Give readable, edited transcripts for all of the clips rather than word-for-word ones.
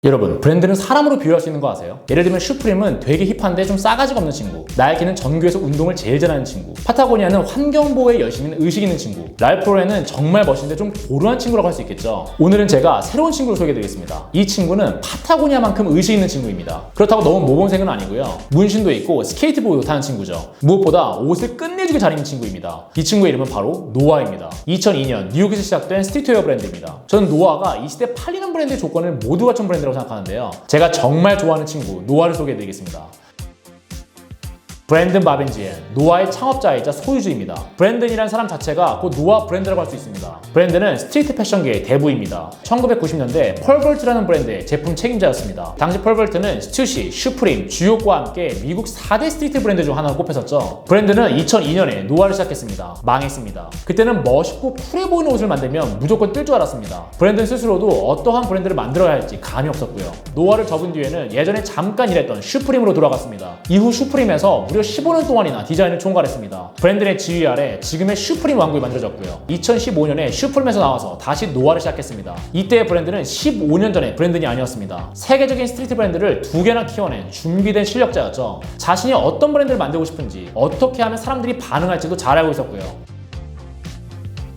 여러분, 브랜드는 사람으로 비유할 수 있는 거 아세요? 예를 들면 슈프림은 되게 힙한데 좀 싸가지가 없는 친구, 나이키는 전교에서 운동을 제일 잘하는 친구, 파타고니아는 환경보호에 열심히 있는 의식 있는 친구, 랄프 로렌은 정말 멋있는데 좀 고루한 친구라고 할 수 있겠죠. 오늘은 제가 새로운 친구를 소개해드리겠습니다. 이 친구는 파타고니아만큼 의식 있는 친구입니다. 그렇다고 너무 모범생은 아니고요, 문신도 있고 스케이트보드도 타는 친구죠. 무엇보다 옷을 끝내주게 잘 입는 친구입니다. 이 친구의 이름은 바로 노아입니다. 2002년 뉴욕에서 시작된 스트리트웨어 브랜드입니다. 저는 노아가 이 시대 팔리는 브랜드의 조건을 모두 갖춘 브랜드라고 생각하는데요, 제가 정말 좋아하는 친구 노아를 소개해드리겠습니다. 브랜든 바벤지엔, 노아의 창업자이자 소유주입니다. 브랜든이라는 사람 자체가 곧 노아 브랜드라고 할 수 있습니다. 브랜든은 스트리트 패션계의 대부입니다. 1990년대 펄벌트라는 브랜드의 제품 책임자였습니다. 당시 펄벌트는 스튜시, 슈프림, 주요과 함께 미국 4대 스트리트 브랜드 중 하나로 꼽혔었죠. 브랜드는 2002년에 노아를 시작했습니다. 망했습니다. 그때는 멋있고 쿨해 보이는 옷을 만들면 무조건 뜰 줄 알았습니다. 브랜든 스스로도 어떠한 브랜드를 만들어야 할지 감이 없었고요. 노아를 접은 뒤에는 예전에 잠깐 일했던 슈프림으로 돌아갔습니다. 이후 슈프림에서 무려 15년 동안이나 디자인을 총괄했습니다. 브랜든의 지휘 아래 지금의 슈프림 왕국이 만들어졌고요. 2015년에 슈프림에서 나와서 다시 노아를 시작했습니다. 이때의 브랜드는 15년 전의 브랜든이 아니었습니다. 세계적인 스트리트 브랜드를 2개나 키워낸 준비된 실력자였죠. 자신이 어떤 브랜드를 만들고 싶은지, 어떻게 하면 사람들이 반응할지도 잘 알고 있었고요.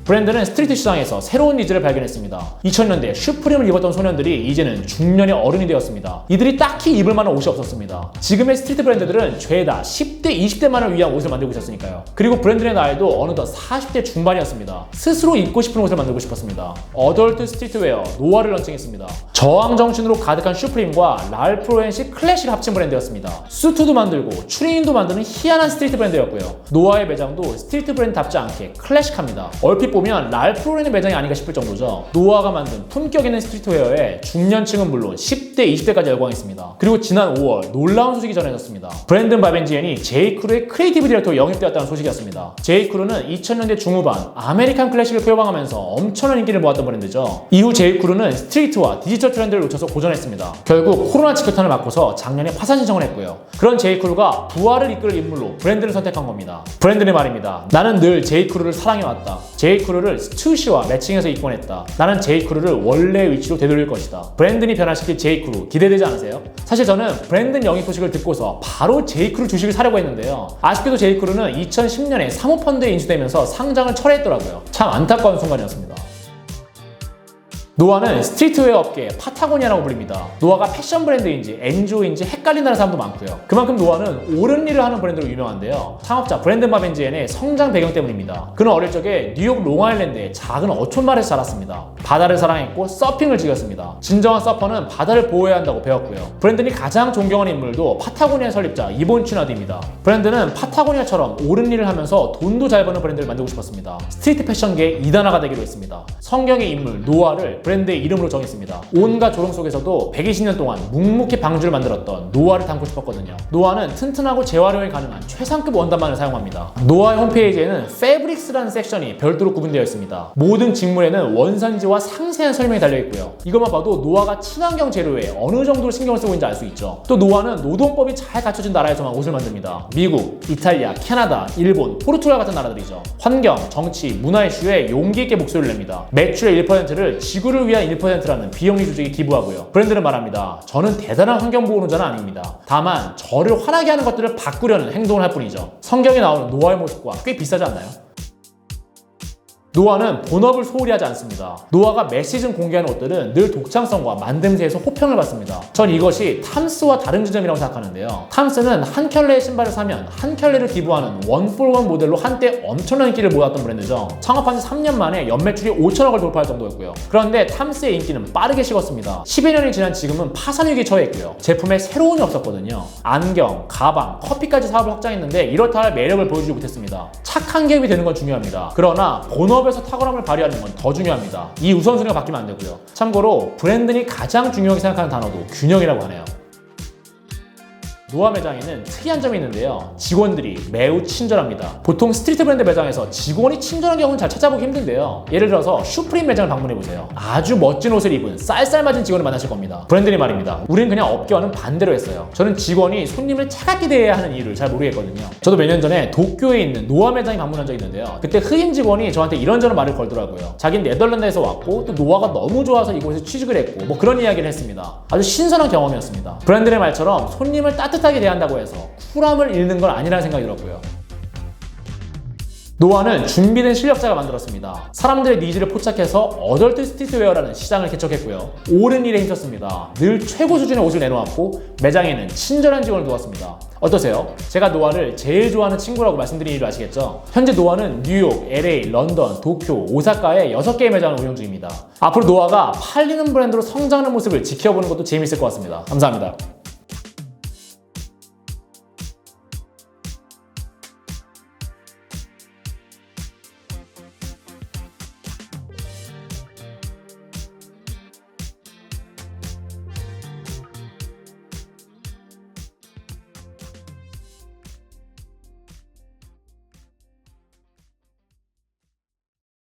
브랜드는 스트리트 시장에서 새로운 니즈를 발견했습니다. 2000년대 슈프림을 입었던 소년들이 이제는 중년의 어른이 되었습니다. 이들이 딱히 입을 만한 옷이 없었습니다. 지금의 스트리트 브랜드들은 죄다 10대, 20대만을 위한 옷을 만들고 있었으니까요. 그리고 브랜드의 나이도 어느덧 40대 중반이었습니다. 스스로 입고 싶은 옷을 만들고 싶었습니다. 어덜트 스트리트웨어 노아를 런칭했습니다. 저항 정신으로 가득한 슈프림과 랄프 로렌식 클래식을 합친 브랜드였습니다. 수트도 만들고 추리닝도 만드는 희한한 스트리트 브랜드였고요. 노아의 매장도 스트리트 브랜드답지 않게 클래식합니다. 얼핏 보면 랄프 로렌의 매장이 아닌가 싶을 정도죠. 노아가 만든 품격 있는 스트리트웨어에 중년층은 물론 10대, 20대까지 열광했습니다. 그리고 지난 5월 놀라운 소식이 전해졌습니다. 브랜든 바벤지엔이 제이크루의 크리에이티브 디렉터로 영입되었다는 소식이었습니다. 제이크루는 2000년대 중후반 아메리칸 클래식을 표방하면서 엄청난 인기를 모았던 브랜드죠. 이후 제이크루는 스트리트와 디지털 트렌드를 놓쳐서 고전했습니다. 결국 코로나 직격탄을 맞고서 작년에 파산 신청을 했고요. 그런 제이크루가 부활을 이끌 인물로 브랜드를 선택한 겁니다. 브랜드의 말입니다. 나는 늘 제이크루를 사랑해왔다. 제이크루를 스튜시와 매칭해서 입곤 했다. 나는 제이크루를 원래의 위치로 되돌릴 것이다. 브랜든이 변화시킬 제이크루 기대되지 않으세요? 사실 저는 브랜든 영입 소식을 듣고서 바로 제이크루 주식을 사려고 했는데요. 아쉽게도 제이크루는 2010년에 사모펀드에 인수되면서 상장을 철회했더라고요. 참 안타까운 순간이었습니다. 노아는 스트리트웨어 업계의 파타고니아라고 불립니다. 노아가 패션 브랜드인지 NGO인지 헷갈린다는 사람도 많고요. 그만큼 노아는 옳은 일을 하는 브랜드로 유명한데요. 창업자 브랜든 바벤지엔의 성장 배경 때문입니다. 그는 어릴 적에 뉴욕 롱아일랜드의 작은 어촌마을에서 자랐습니다. 바다를 사랑했고 서핑을 즐겼습니다. 진정한 서퍼는 바다를 보호해야 한다고 배웠고요. 브랜든이 가장 존경하는 인물도 파타고니아 설립자 이본 추나드입니다. 브랜드는 파타고니아처럼 옳은 일을 하면서 돈도 잘 버는 브랜드를 만들고 싶었습니다. 스트리트 패션계의 이단화가 되기로 했습니다. 성경의 인물 노아를 브랜드의 이름으로 정했습니다. 온갖 조롱 속에서도 120년 동안 묵묵히 방주를 만들었던 노아를 담고 싶었거든요. 노아는 튼튼하고 재활용이 가능한 최상급 원단만을 사용합니다. 노아의 홈페이지에는 패브릭스라는 섹션이 별도로 구분되어 있습니다. 모든 직물에는 원산지와 상세한 설명이 달려있고요. 이것만 봐도 노아가 친환경 재료에 어느 정도로 신경을 쓰고 있는지 알 수 있죠. 또 노아는 노동법이 잘 갖춰진 나라에서만 옷을 만듭니다. 미국, 이탈리아, 캐나다, 일본, 포르투갈 같은 나라들이죠. 환경, 정치, 문화 이슈에 용기 있게 목소리를 냅니다. 매출의 1%를 지구를 위한 1%라는 비영리 조직에 기부하고요. 브랜드는 말합니다. 저는 대단한 환경보호자는 아닙니다. 다만 저를 화나게 하는 것들을 바꾸려는 행동을 할 뿐이죠. 성경에 나오는 노아의 모습과 꽤 비슷하지 않나요? 노아는 본업을 소홀히 하지 않습니다. 노아가 매 시즌 공개하는 옷들은 늘 독창성과 만듦새에서 호평을 받습니다. 전 이것이 탐스와 다른 지점이라고 생각하는데요. 탐스는 한 켤레의 신발을 사면 한 켤레를 기부하는 원포원 모델로 한때 엄청난 인기를 모았던 브랜드죠. 창업한 지 3년 만에 연매출이 5천억을 돌파할 정도였고요. 그런데 탐스의 인기는 빠르게 식었습니다. 10여 년이 지난 지금은 파산 위기에 처했고요. 제품에 새로움이 없었거든요. 안경, 가방, 커피까지 사업을 확장했는데 이렇다 할 매력을 보여주지 못했습니다. 착한 기업이 되는 건 중요합니다. 그러나 본업에서 탁월함을 발휘하는 건 더 중요합니다. 이 우선순위가 바뀌면 안 되고요. 참고로 브랜든이 가장 중요하게 생각하는 단어도 균형이라고 하네요. 노아 매장에는 특이한 점이 있는데요. 직원들이 매우 친절합니다. 보통 스트리트 브랜드 매장에서 직원이 친절한 경우는 잘 찾아보기 힘든데요. 예를 들어서 슈프림 매장을 방문해보세요. 아주 멋진 옷을 입은 쌀쌀맞은 직원을 만나실 겁니다. 브랜드니 말입니다. 우린 그냥 업계와는 반대로 했어요. 저는 직원이 손님을 차갑게 대해야 하는 이유를 잘 모르겠거든요. 저도 몇 년 전에 도쿄에 있는 노아 매장에 방문한 적이 있는데요. 그때 흑인 직원이 저한테 이런저런 말을 걸더라고요. 자기는 네덜란드에서 왔고 또 노아가 너무 좋아서 이곳에 취직을 했고 뭐 그런 이야기를 했습니다. 아주 신선한 경험이었습니다. 브랜드의 말처럼 손님을 따뜻하게 대한다고 해서 쿨함을 잃는 건 아니라는 생각이 들었고요. 노아는 준비된 실력자가 만들었습니다. 사람들의 니즈를 포착해서 어덜트 스트리트웨어라는 시장을 개척했고요. 옳은 일에 힘썼습니다. 늘 최고 수준의 옷을 내놓았고 매장에는 친절한 직원을 두었습니다. 어떠세요? 제가 노아를 제일 좋아하는 친구라고 말씀드린 이유를 아시겠죠? 현재 노아는 뉴욕, LA, 런던, 도쿄, 오사카에 6개의 매장을 운영 중입니다. 앞으로 노아가 팔리는 브랜드로 성장하는 모습을 지켜보는 것도 재미있을 것 같습니다. 감사합니다.